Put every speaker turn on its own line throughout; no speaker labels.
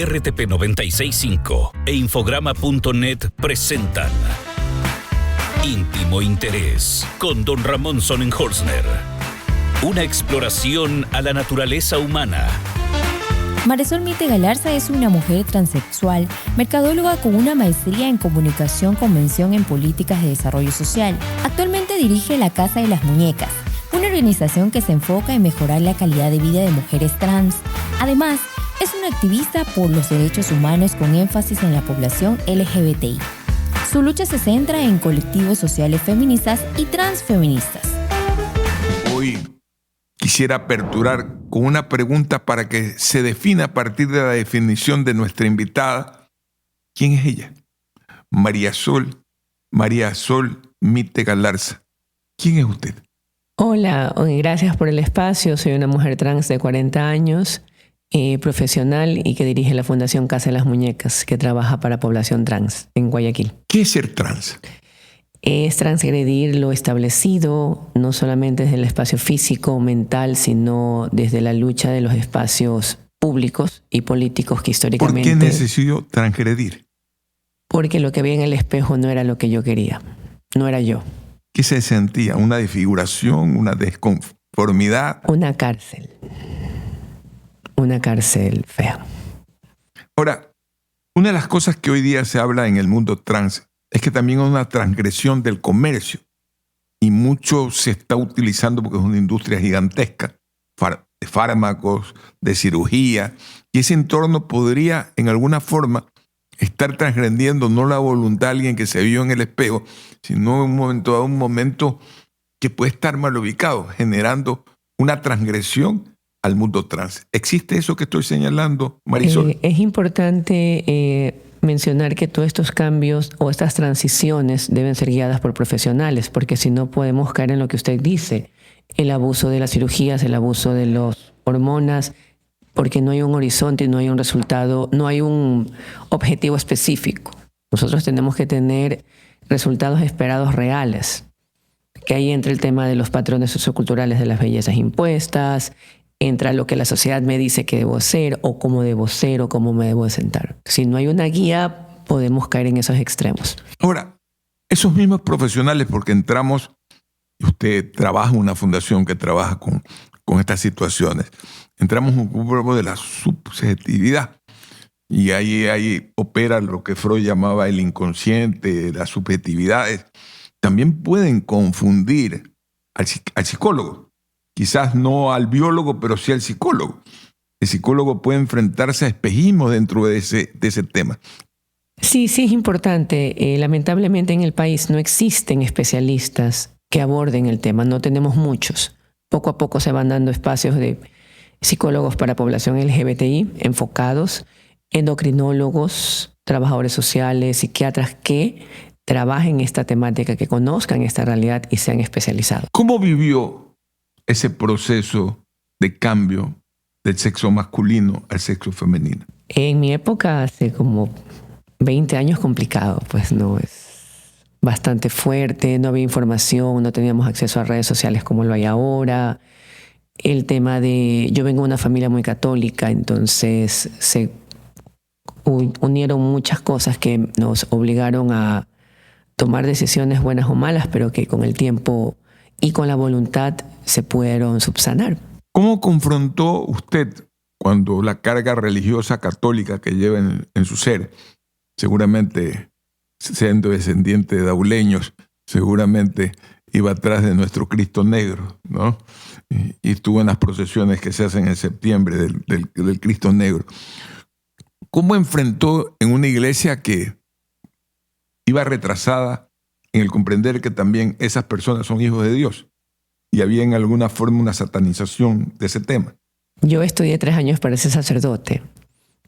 RTP 965 e Infograma.net presentan Íntimo Interés con Don Ramón Sonnenholzner. Una exploración a la naturaleza humana.
Marisol Mite Galarza es una mujer transexual, mercadóloga con una maestría en comunicación con mención en políticas de desarrollo social. Actualmente dirige La Casa de las Muñecas, una organización que se enfoca en mejorar la calidad de vida de mujeres trans. Además, es una activista por los derechos humanos con énfasis en la población LGBTI. Su lucha se centra en colectivos sociales feministas y transfeministas.
Hoy quisiera aperturar con una pregunta para que se defina a partir de la definición de nuestra invitada. ¿Quién es ella? María Sol Mite Galarza. ¿Quién es usted?
Hola, gracias por el espacio. Soy una mujer trans de 40 años, profesional y que dirige la Fundación Casa de las Muñecas, que trabaja para población trans en Guayaquil.
¿Qué es ser trans?
Es transgredir lo establecido, no solamente desde el espacio físico, mental, sino desde la lucha de los espacios públicos y políticos que históricamente...
¿Por qué necesito transgredir?
Porque lo que vi en el espejo no era lo que yo quería, no era yo.
¿Qué se sentía? ¿Una desfiguración? ¿Una desconformidad?
Una cárcel fea.
Ahora, una de las cosas que hoy día se habla en el mundo trans es que también hay una transgresión del comercio y mucho se está utilizando porque es una industria gigantesca de fármacos, de cirugía, y ese entorno podría en alguna forma estar transgrediendo no la voluntad de alguien que se vio en el espejo, sino en un momento que puede estar mal ubicado, generando una transgresión al mundo trans. ¿Existe eso que estoy señalando, Marisol?
Es importante mencionar que todos estos cambios o estas transiciones deben ser guiadas por profesionales, porque si no podemos caer en lo que usted dice, el abuso de las cirugías, el abuso de las hormonas, porque no hay un horizonte, no hay un resultado, no hay un objetivo específico. Nosotros tenemos que tener resultados esperados reales, que ahí entra el tema de los patrones socioculturales de las bellezas impuestas, entra lo que la sociedad me dice que debo ser o cómo me debo de sentar. Si no hay una guía, podemos caer en esos extremos.
Ahora, esos mismos profesionales, porque entramos, y usted trabaja en una fundación que trabaja con estas situaciones, entramos en un grupo de la subjetividad y ahí opera lo que Freud llamaba el inconsciente, las subjetividades. También pueden confundir al psicólogo. Quizás no al biólogo, pero sí al psicólogo. El psicólogo puede enfrentarse a espejismo dentro de ese tema.
Sí, es importante. Lamentablemente en el país no existen especialistas que aborden el tema. No tenemos muchos. Poco a poco se van dando espacios de psicólogos para población LGBTI enfocados, endocrinólogos, trabajadores sociales, psiquiatras que trabajen esta temática, que conozcan esta realidad y sean especializados.
¿Cómo vivió ese proceso de cambio del sexo masculino al sexo femenino?
En mi época, hace como 20 años, complicado, pues no, es bastante fuerte, no había información, no teníamos acceso a redes sociales como lo hay ahora. El tema yo vengo de una familia muy católica, entonces se unieron muchas cosas que nos obligaron a tomar decisiones buenas o malas, pero que con el tiempo y con la voluntad se pudieron subsanar.
¿Cómo confrontó usted cuando la carga religiosa católica que lleva en su ser, seguramente siendo descendiente de dauleños, seguramente iba atrás de nuestro Cristo Negro, ¿no? Y estuvo en las procesiones que se hacen en septiembre del Cristo Negro? ¿Cómo enfrentó en una iglesia que iba retrasada en el comprender que también esas personas son hijos de Dios y había en alguna forma una satanización de ese tema?
Yo estudié 3 años para ser sacerdote.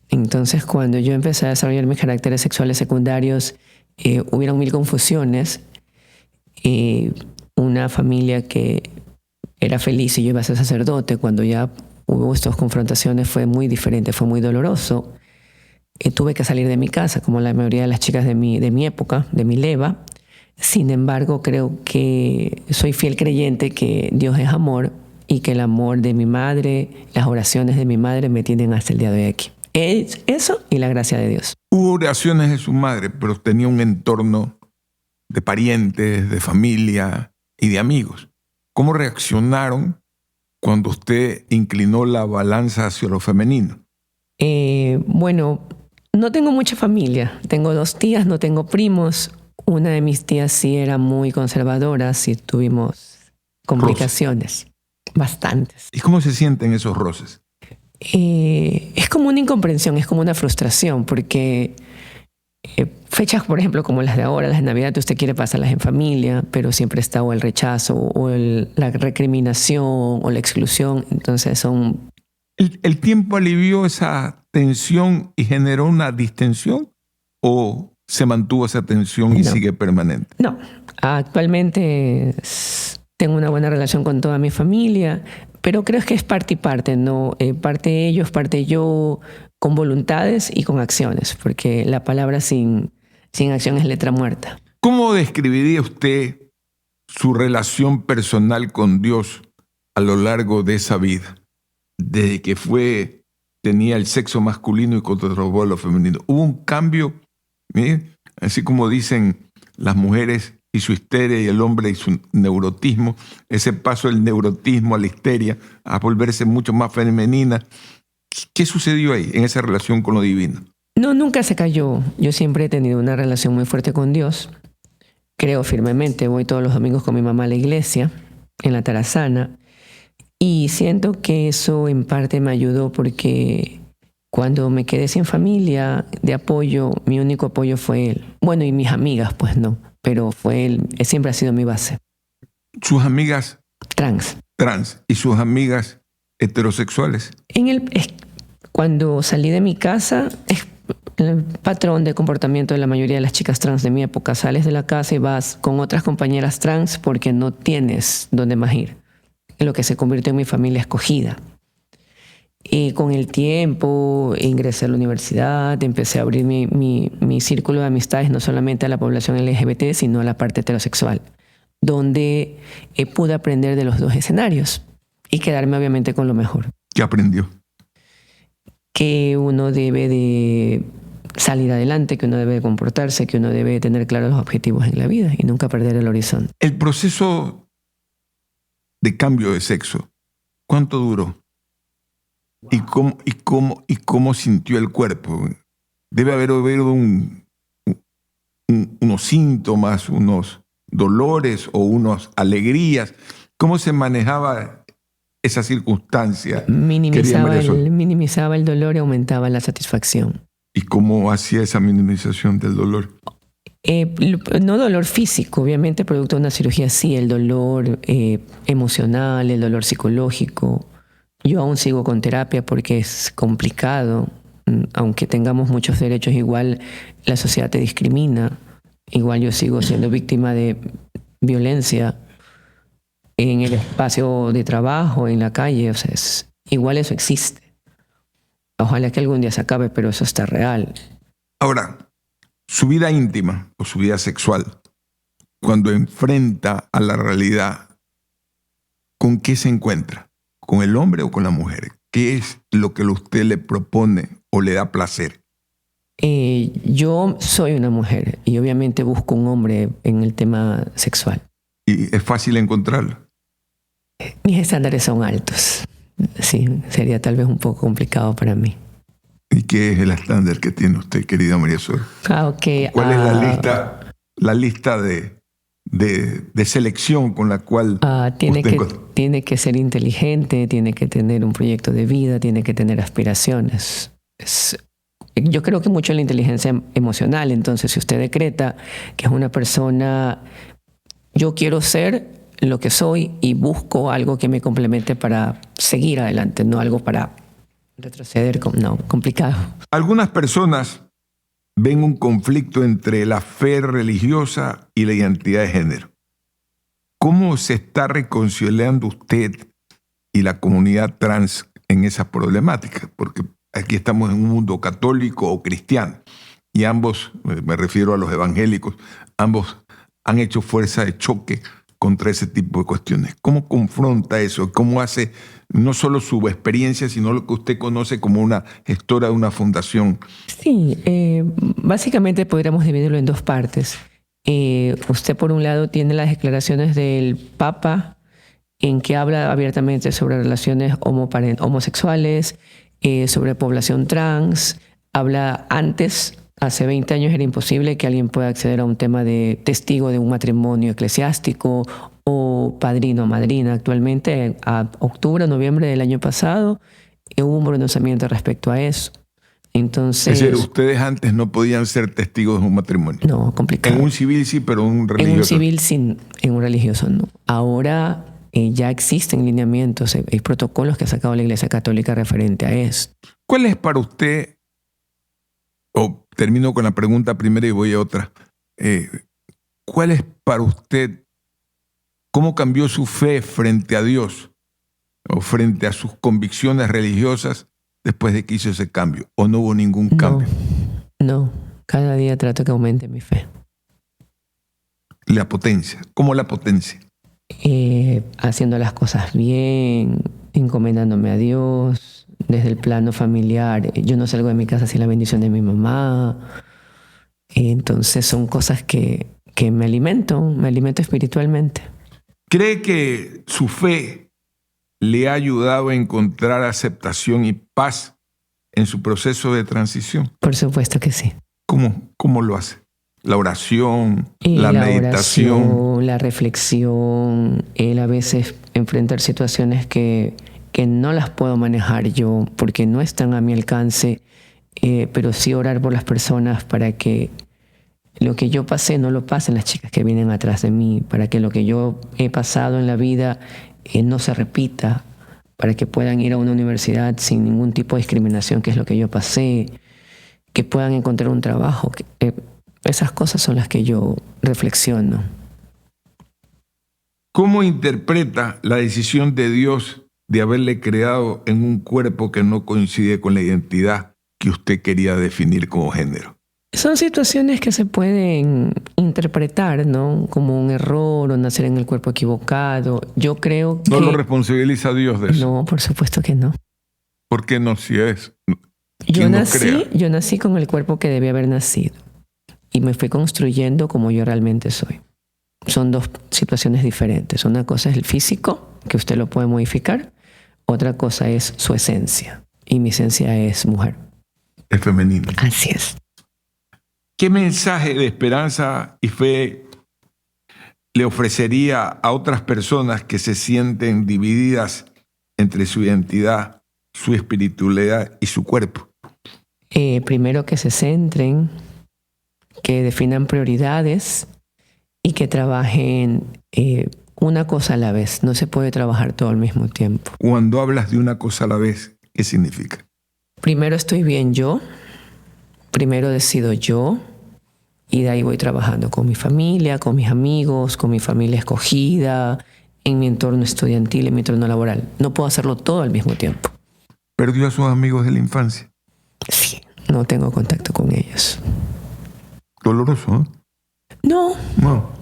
Entonces, cuando yo empecé a desarrollar mis caracteres sexuales secundarios, hubieron 1000 confusiones. Una familia que era feliz y yo iba a ser sacerdote, cuando ya hubo estas confrontaciones fue muy diferente, fue muy doloroso. Tuve que salir de mi casa, como la mayoría de las chicas de mi época, de mi leva. Sin embargo, creo que soy fiel creyente que Dios es amor y que el amor de mi madre, las oraciones de mi madre me tienen hasta el día de hoy aquí. Es eso y la gracia de Dios.
Hubo oraciones de su madre, pero tenía un entorno de parientes, de familia y de amigos. ¿Cómo reaccionaron cuando usted inclinó la balanza hacia lo femenino?
Bueno, no tengo mucha familia. Tengo 2 tías, no tengo primos. Una de mis tías sí era muy conservadora, sí tuvimos complicaciones. Bastantes.
¿Y cómo se sienten esos roces?
Es como una incomprensión, es como una frustración, porque fechas, por ejemplo, como las de ahora, las de Navidad, usted quiere pasarlas en familia, pero siempre está o el rechazo, o la recriminación, o la exclusión. Entonces son...
¿El tiempo alivió esa tensión y generó una distensión? ¿O se mantuvo esa tensión y sigue permanente?
No, actualmente tengo una buena relación con toda mi familia, pero creo que es parte y parte, ¿no? Parte ellos, parte yo, con voluntades y con acciones, porque la palabra sin acción es letra muerta.
¿Cómo describiría usted su relación personal con Dios a lo largo de esa vida? Desde que tenía el sexo masculino y controló lo femenino. ¿Hubo un cambio? ¿Mire? Así como dicen las mujeres y su histeria y el hombre y su neurotismo, ese paso del neurotismo a la histeria, a volverse mucho más femenina. ¿Qué sucedió ahí, en esa relación con lo divino?
No, nunca se cayó. Yo siempre he tenido una relación muy fuerte con Dios. Creo firmemente. Voy todos los domingos con mi mamá a la iglesia, en la Tarazana. Y siento que eso en parte me ayudó porque cuando me quedé sin familia de apoyo, mi único apoyo fue él. Bueno, y mis amigas, pues no. Pero fue él, siempre ha sido mi base.
¿Sus amigas?
Trans.
¿Y sus amigas heterosexuales?
Cuando salí de mi casa, el patrón de comportamiento de la mayoría de las chicas trans de mi época, sales de la casa y vas con otras compañeras trans porque no tienes dónde más ir. En lo que se convirtió en mi familia escogida. Y con el tiempo ingresé a la universidad, empecé a abrir mi círculo de amistades no solamente a la población LGBT, sino a la parte heterosexual, donde pude aprender de los 2 escenarios y quedarme obviamente con lo mejor.
¿Qué aprendió?
Que uno debe de salir adelante, que uno debe de comportarse, que uno debe de tener claros los objetivos en la vida y nunca perder el horizonte.
El proceso de cambio de sexo, ¿cuánto duró? ¿Y cómo sintió el cuerpo? Debe haber habido unos síntomas, unos dolores o unas alegrías. ¿Cómo se manejaba esa circunstancia?
Minimizaba el dolor y aumentaba la satisfacción.
¿Y cómo hacía esa minimización del dolor?
No dolor físico, obviamente, producto de una cirugía, sí, el dolor emocional, el dolor psicológico. Yo aún sigo con terapia porque es complicado. Aunque tengamos muchos derechos, igual la sociedad te discrimina. Igual yo sigo siendo víctima de violencia en el espacio de trabajo, en la calle. O sea, igual eso existe. Ojalá que algún día se acabe, pero eso está real.
Ahora, su vida íntima o su vida sexual, cuando enfrenta a la realidad, ¿con qué se encuentra? ¿Con el hombre o con la mujer? ¿Qué es lo que usted le propone o le da placer?
Yo soy una mujer y obviamente busco un hombre en el tema sexual.
¿Y es fácil encontrarlo?
Mis estándares son altos. Sí, sería tal vez un poco complicado para mí.
¿Y qué es el estándar que tiene usted, querida María Sol?
Okay.
¿Cuál es la lista de selección con la cual
tiene que ser inteligente, tiene que tener un proyecto de vida, tiene que tener aspiraciones? Yo creo que mucho en la inteligencia emocional. Entonces, si usted decreta que es una persona, yo quiero ser lo que soy y busco algo que me complemente para seguir adelante, no algo para retroceder, no, complicado.
Algunas personas ven un conflicto entre la fe religiosa y la identidad de género. ¿Cómo se está reconciliando usted y la comunidad trans en esa problemática? Porque aquí estamos en un mundo católico o cristiano y ambos, me refiero a los evangélicos, ambos han hecho fuerza de choque contra ese tipo de cuestiones. ¿Cómo confronta eso? ¿Cómo hace no solo su experiencia, sino lo que usted conoce como una gestora de una fundación?
Sí, básicamente podríamos dividirlo en dos partes. Usted por un lado tiene las declaraciones del Papa en que habla abiertamente sobre relaciones homosexuales, sobre población trans. Habla antes, hace 20 años era imposible que alguien pueda acceder a un tema de testigo de un matrimonio eclesiástico o padrino o madrina. Actualmente, a octubre o noviembre del año pasado, hubo un pronunciamiento respecto a eso. Entonces,
es decir, ustedes antes no podían ser testigos de un matrimonio.
No, complicado.
En un civil sí, pero en un religioso.
En un civil sí, en un religioso no. Ahora ya existen lineamientos, hay protocolos que ha sacado la Iglesia Católica referente a eso.
¿Cuál es para usted, o termino con la pregunta primera y voy a otra, cuál es para usted, cómo cambió su fe frente a Dios o frente a sus convicciones religiosas después de que hizo ese cambio? ¿O no hubo ningún cambio?
No, cada día trato que aumente mi fe.
La potencia, ¿cómo la potencia?
Haciendo las cosas bien, encomendándome a Dios, desde el plano familiar. Yo no salgo de mi casa sin la bendición de mi mamá. Entonces son cosas que me alimento espiritualmente.
¿Cree que su fe le ha ayudado a encontrar aceptación y paz en su proceso de transición?
Por supuesto que sí.
¿Cómo lo hace? La oración, la meditación.
Oración, la reflexión, a veces enfrentar situaciones que no las puedo manejar yo porque no están a mi alcance, pero sí orar por las personas para que lo que yo pasé no lo pasen las chicas que vienen atrás de mí, para que lo que yo he pasado en la vida no se repita, para que puedan ir a una universidad sin ningún tipo de discriminación, que es lo que yo pasé, que puedan encontrar un trabajo. Esas cosas son las que yo reflexiono.
¿Cómo interpreta la decisión de Dios de haberle creado en un cuerpo que no coincide con la identidad que usted quería definir como género?
Son situaciones que se pueden interpretar, ¿no? Como un error o nacer en el cuerpo equivocado. Yo creo que...
¿No lo responsabiliza Dios de eso?
No, por supuesto que no.
¿Por qué no? Si es...
Yo nací con el cuerpo que debía haber nacido. Y me fui construyendo como yo realmente soy. Son dos situaciones diferentes. Una cosa es el físico, que usted lo puede modificar. Otra cosa es su esencia. Y mi esencia es mujer.
Es femenino.
Así es.
¿Qué mensaje de esperanza y fe le ofrecería a otras personas que se sienten divididas entre su identidad, su espiritualidad y su cuerpo?
Primero que se centren, que definan prioridades y que trabajen una cosa a la vez. No se puede trabajar todo al mismo tiempo.
Cuando hablas de una cosa a la vez, ¿qué significa?
Primero estoy bien yo, primero decido yo, y de ahí voy trabajando con mi familia, con mis amigos, con mi familia escogida, en mi entorno estudiantil, en mi entorno laboral. No puedo hacerlo todo al mismo tiempo.
¿Perdió a sus amigos de la infancia?
Sí, no tengo contacto con ellos.
Doloroso, ¿no? No.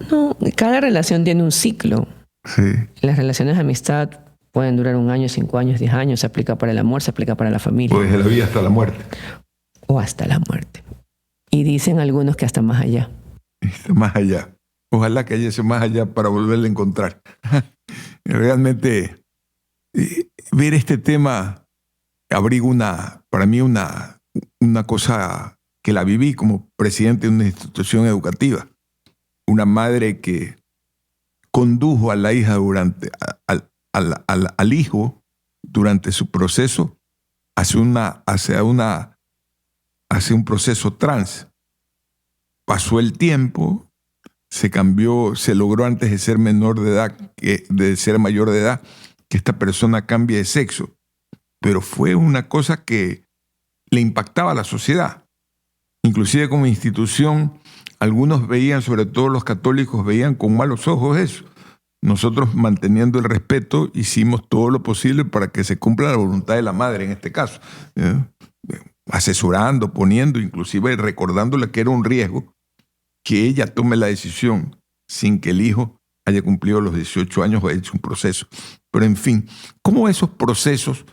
Cada relación tiene un ciclo.
Sí.
Las relaciones de amistad pueden durar 1 año, 5 años, 10 años. Se aplica para el amor, se aplica para la familia.
O desde la vida hasta la muerte.
O hasta la muerte. Y dicen algunos que hasta más allá.
Más allá. Ojalá que haya ese más allá para volverle a encontrar. Realmente, ver este tema abriga para mí una cosa que la viví como presidente de una institución educativa. Una madre que condujo a la hija al hijo durante su proceso hacia un proceso trans. Pasó el tiempo, se cambió, se logró antes de ser menor de edad, de ser mayor de edad, que esta persona cambie de sexo. Pero fue una cosa que le impactaba a la sociedad. Inclusive como institución, algunos veían, sobre todo los católicos, veían con malos ojos eso. Nosotros, manteniendo el respeto, hicimos todo lo posible para que se cumpla la voluntad de la madre en este caso. Asesorando, poniendo, inclusive recordándole que era un riesgo que ella tome la decisión sin que el hijo haya cumplido los 18 años o haya hecho un proceso. Pero en fin, ¿cómo esos procesos,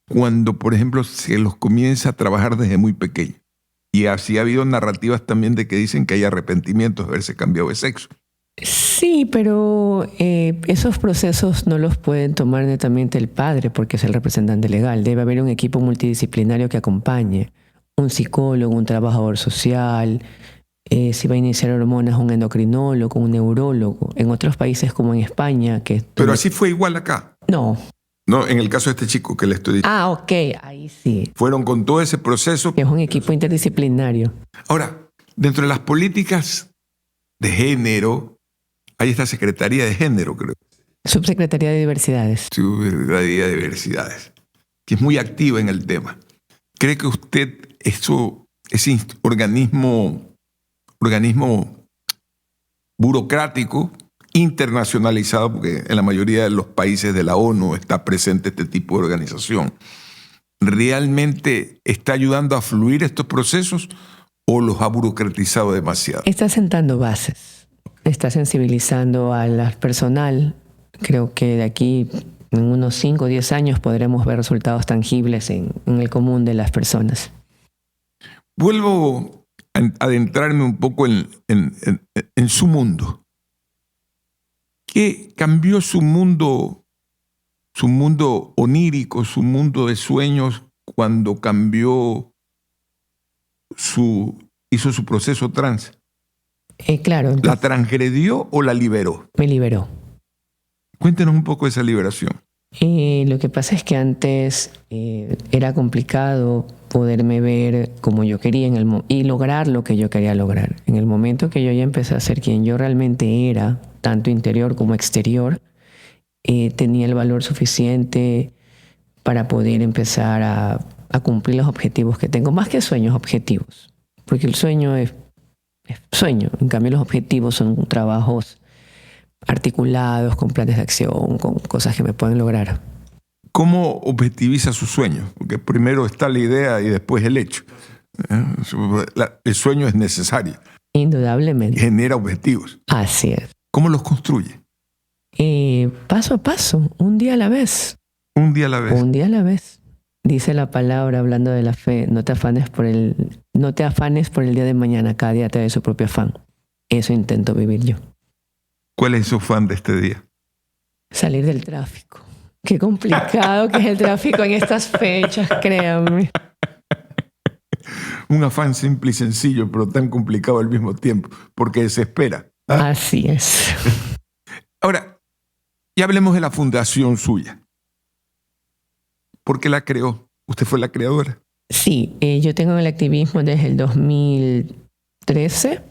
cuando, por ejemplo, se los comienza a trabajar desde muy pequeño? Y así ha habido narrativas también de que dicen que hay arrepentimientos de haberse cambiado de sexo.
Sí, pero esos procesos no los pueden tomar netamente el padre porque es el representante legal. Debe haber un equipo multidisciplinario que acompañe. Un psicólogo, un trabajador social, si va a iniciar hormonas, un endocrinólogo, un neurólogo. En otros países como en España...
Pero así fue igual acá.
No.
No, en el caso de este chico que le estoy diciendo.
Ah, ok, ahí sí.
Fueron con todo ese proceso.
Es un equipo interdisciplinario.
Ahora, dentro de las políticas de género, hay esta Secretaría de Género, creo.
Subsecretaría de Diversidades.
Secretaría de Diversidades, que es muy activa en el tema. ¿Cree que usted ese organismo burocrático, internacionalizado, porque en la mayoría de los países de la ONU está presente este tipo de organización, realmente está ayudando a fluir estos procesos o los ha burocratizado demasiado?
Está sentando bases, está sensibilizando al personal. Creo que de aquí en unos 5 o 10 años podremos ver resultados tangibles en el común de las personas.
Vuelvo a adentrarme un poco en su mundo. ¿Qué cambió su mundo onírico, su mundo de sueños, cuando hizo su proceso trans?
Claro.
¿La transgredió o la liberó?
Me liberó.
Cuéntenos un poco de esa liberación.
Lo que pasa es que antes era complicado poderme ver como yo quería y lograr lo que yo quería lograr. En el momento que yo ya empecé a ser quien yo realmente era, tanto interior como exterior, tenía el valor suficiente para poder empezar a cumplir los objetivos que tengo. Más que sueños, objetivos. Porque el sueño es sueño. En cambio, los objetivos son trabajos articulados, con planes de acción, con cosas que me pueden lograr.
¿Cómo objetiviza sus sueños? Porque primero está la idea y después el hecho. El sueño es necesario.
Indudablemente.
Genera objetivos.
Así es.
¿Cómo los construye?
Paso a paso, un día a la vez.
Un día a la vez.
Un día a la vez. Dice la palabra, hablando de la fe, no te afanes por el día de mañana, cada día te da su propio afán. Eso intento vivir yo.
¿Cuál es su afán de este día?
Salir del tráfico. Qué complicado que es el tráfico en estas fechas, créanme.
Un afán simple y sencillo, pero tan complicado al mismo tiempo, porque desespera.
Así es.
Ahora, ya hablemos de la fundación suya. ¿Por qué la creó? ¿Usted fue la creadora?
Sí, yo tengo el activismo desde el 2013.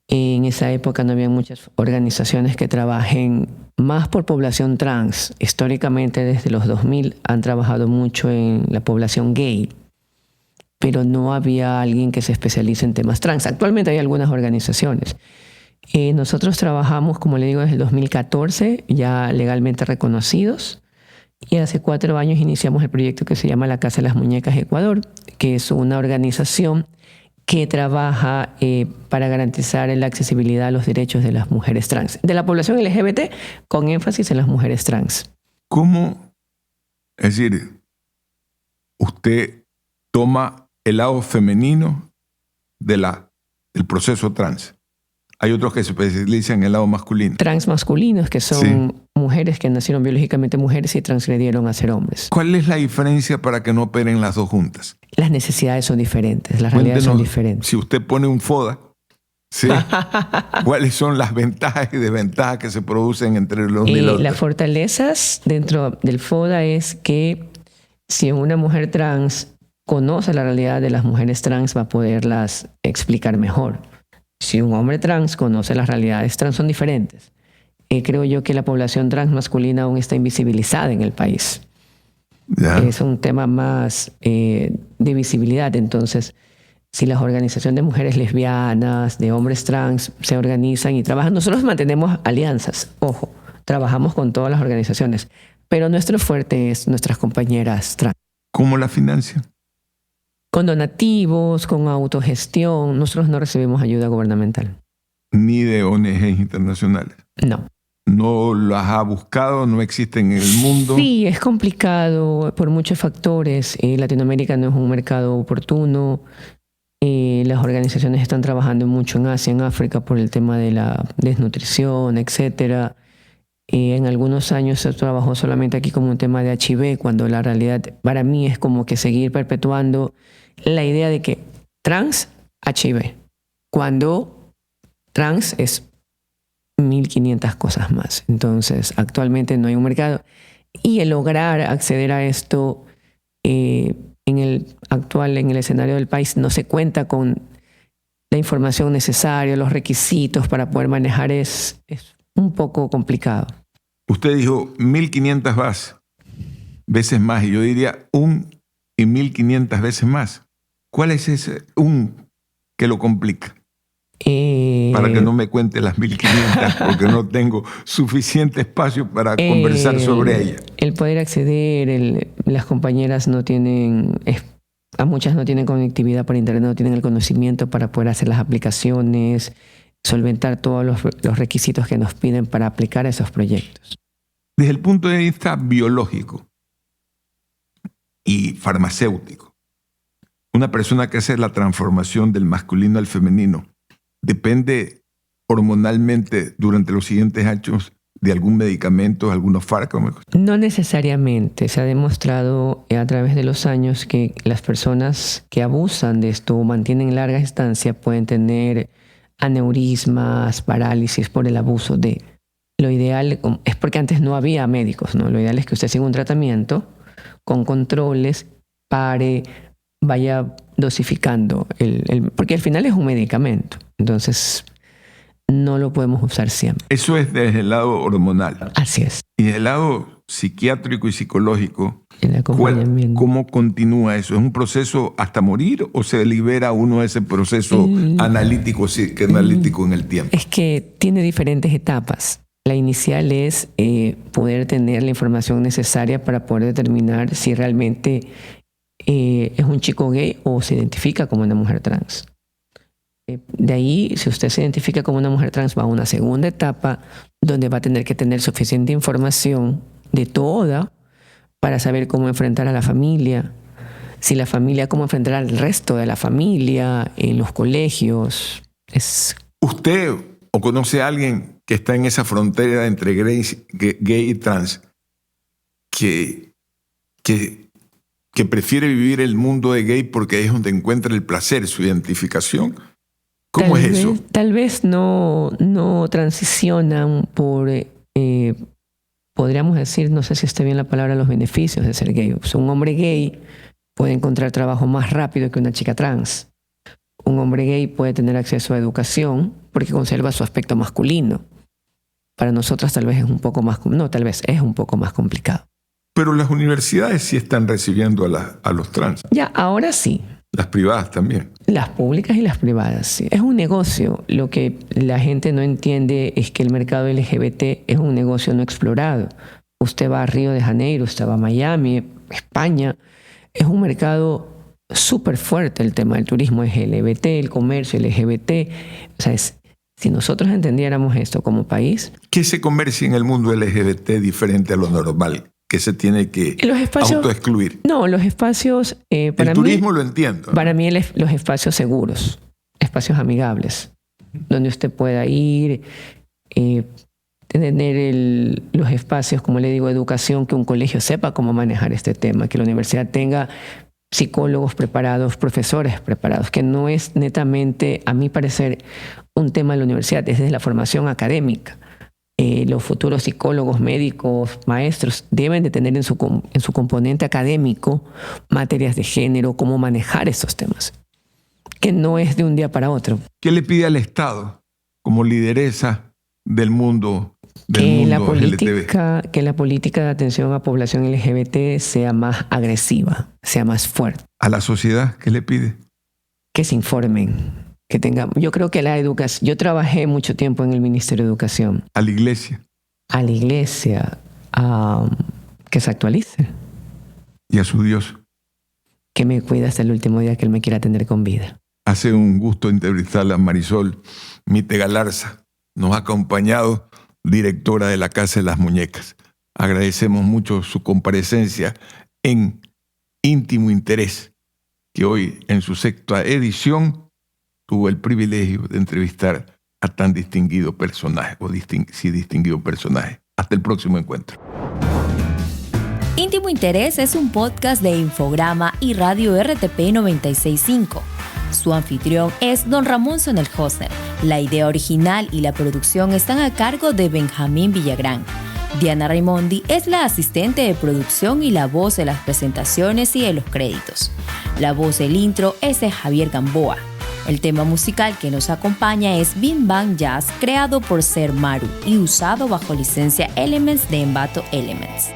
En esa época no había muchas organizaciones que trabajen más por población trans. Históricamente, desde los 2000, han trabajado mucho en la población gay, pero no había alguien que se especialice en temas trans. Actualmente hay algunas organizaciones. Nosotros trabajamos, como le digo, desde el 2014, ya legalmente reconocidos, y hace 4 años iniciamos el proyecto que se llama La Casa de las Muñecas Ecuador, que es una organización que trabaja para garantizar la accesibilidad a los derechos de las mujeres trans, de la población LGBT, con énfasis en las mujeres trans.
¿Cómo? Es decir, usted toma el lado femenino del proceso trans. Hay otros que se especializan en el lado masculino.
Transmasculinos, que son mujeres que nacieron biológicamente mujeres y transgredieron a ser hombres.
¿Cuál es la diferencia para que no operen las dos juntas?
Las necesidades son diferentes, las realidades son diferentes.
Si usted pone un FODA, ¿sí? ¿Cuáles son las ventajas y desventajas que se producen entre los y los?
Las fortalezas dentro del FODA es que si una mujer trans conoce la realidad de las mujeres trans, va a poderlas explicar mejor. Si un hombre trans conoce las realidades trans, son diferentes. Creo yo que la población transmasculina aún está invisibilizada en el país.
Ya.
Es un tema más de visibilidad. Entonces, si las organizaciones de mujeres lesbianas, de hombres trans, se organizan y trabajan, nosotros mantenemos alianzas. Ojo, trabajamos con todas las organizaciones, pero nuestro fuerte es nuestras compañeras trans.
¿Cómo la financian?
Con donativos, con autogestión. Nosotros no recibimos ayuda gubernamental.
Ni de ONGs internacionales.
No.
¿No las ha buscado? ¿No existen en el mundo?
Sí, es complicado por muchos factores. Latinoamérica no es un mercado oportuno. Las organizaciones están trabajando mucho en Asia, en África, por el tema de la desnutrición, etcétera. En algunos años se trabajó solamente aquí como un tema de HIV, cuando la realidad para mí es como que seguir perpetuando la idea de que trans, HIV, cuando trans es 1500 cosas más. Entonces, actualmente no hay un mercado. Y el lograr acceder a esto en el escenario del país, no se cuenta con la información necesaria, los requisitos para poder manejar es un poco complicado.
Usted dijo 1500 veces más, y yo diría 1500 veces más. ¿Cuál es ese que lo complica? Para que no me cuente las 1500, porque no tengo suficiente espacio para conversar sobre ella.
El poder acceder, las compañeras no tienen, a muchas no tienen conectividad por internet, no tienen el conocimiento para poder hacer las aplicaciones, solventar todos los requisitos que nos piden para aplicar esos proyectos.
Desde el punto de vista biológico y farmacéutico, una persona que hace la transformación del masculino al femenino depende hormonalmente durante los siguientes años de algún medicamento, algunos fármacos.
No necesariamente. Se ha demostrado a través de los años que las personas que abusan de esto o mantienen larga estancia pueden tener aneurismas, parálisis por el abuso de. Lo ideal es porque antes no había médicos, ¿no? Lo ideal es que usted siga un tratamiento con controles, vaya dosificando, porque al final es un medicamento. Entonces, no lo podemos usar siempre.
Eso es desde el lado hormonal.
Así es.
Y del lado psiquiátrico y psicológico,
El acompañamiento.
¿cómo continúa eso? ¿Es un proceso hasta morir o se libera uno de ese proceso analítico, psicoanalítico en el tiempo?
Es que tiene diferentes etapas. La inicial es poder tener la información necesaria para poder determinar si realmente es un chico gay o se identifica como una mujer trans. De ahí, si usted se identifica como una mujer trans, va a una segunda etapa donde va a tener que tener suficiente información de toda para saber cómo enfrentar a la familia, si la familia, cómo enfrentar al resto de la familia en los colegios.
¿Usted o conoce a alguien que está en esa frontera entre gay y trans que prefiere vivir el mundo de gay porque ahí es donde encuentra el placer, su identificación? ¿Cómo es eso?
Tal vez no transicionan por, podríamos decir, no sé si está bien la palabra, los beneficios de ser gay. O sea, un hombre gay puede encontrar trabajo más rápido que una chica trans. Un hombre gay puede tener acceso a educación porque conserva su aspecto masculino. Para nosotras tal vez es un poco más, no, tal vez es un poco más complicado.
Pero las universidades sí están recibiendo a los trans.
Ya, ahora sí.
Las privadas también.
Las públicas y las privadas, sí. Es un negocio. Lo que la gente no entiende es que el mercado LGBT es un negocio no explorado. Usted va a Río de Janeiro, usted va a Miami, España. Es un mercado súper fuerte el tema del turismo LGBT, el comercio LGBT. O sea, si nosotros entendiéramos esto como país...
¿Qué se comercia en el mundo LGBT diferente a lo normal? Que se tiene que autoexcluir.
No, los espacios...
para el turismo lo entiendo.
Para mí los espacios seguros, espacios amigables, donde usted pueda ir, tener los espacios, como le digo, educación, que un colegio sepa cómo manejar este tema, que la universidad tenga psicólogos preparados, profesores preparados, que no es netamente, a mi parecer, un tema de la universidad, es desde la formación académica. Los futuros psicólogos, médicos, maestros deben de tener en su componente académico materias de género, cómo manejar esos temas, que no es de un día para otro.
¿Qué le pide al Estado como lideresa del mundo
LGTB? Que la política de atención a población LGBT sea más agresiva, sea más fuerte.
¿A la sociedad qué le pide?
Que se informen. Yo creo que la educación, yo trabajé mucho tiempo en el Ministerio de Educación.
¿A la iglesia?
A la iglesia, que se actualice.
¿Y a su Dios?
Que me cuide hasta el último día que Él me quiera tener con vida.
Hace un gusto entrevistarla a Marisol Mite Galarza. Nos ha acompañado directora de la Casa de las Muñecas. Agradecemos mucho su comparecencia en Íntimo Interés, que hoy en su 6ª edición tuvo el privilegio de entrevistar a tan distinguido personaje, distinguido personaje. Hasta el próximo encuentro.
Íntimo Interés es un podcast de Infograma y Radio RTP 96.5. Su anfitrión es don Ramón Sonel-Hosner. La idea original y la producción están a cargo de Benjamín Villagrán. Diana Raimondi es la asistente de producción y la voz de las presentaciones y de los créditos. La voz del intro es de Javier Gamboa. El tema musical que nos acompaña es Bim Bang Jazz, creado por Ser Maru y usado bajo licencia Elements de Envato Elements.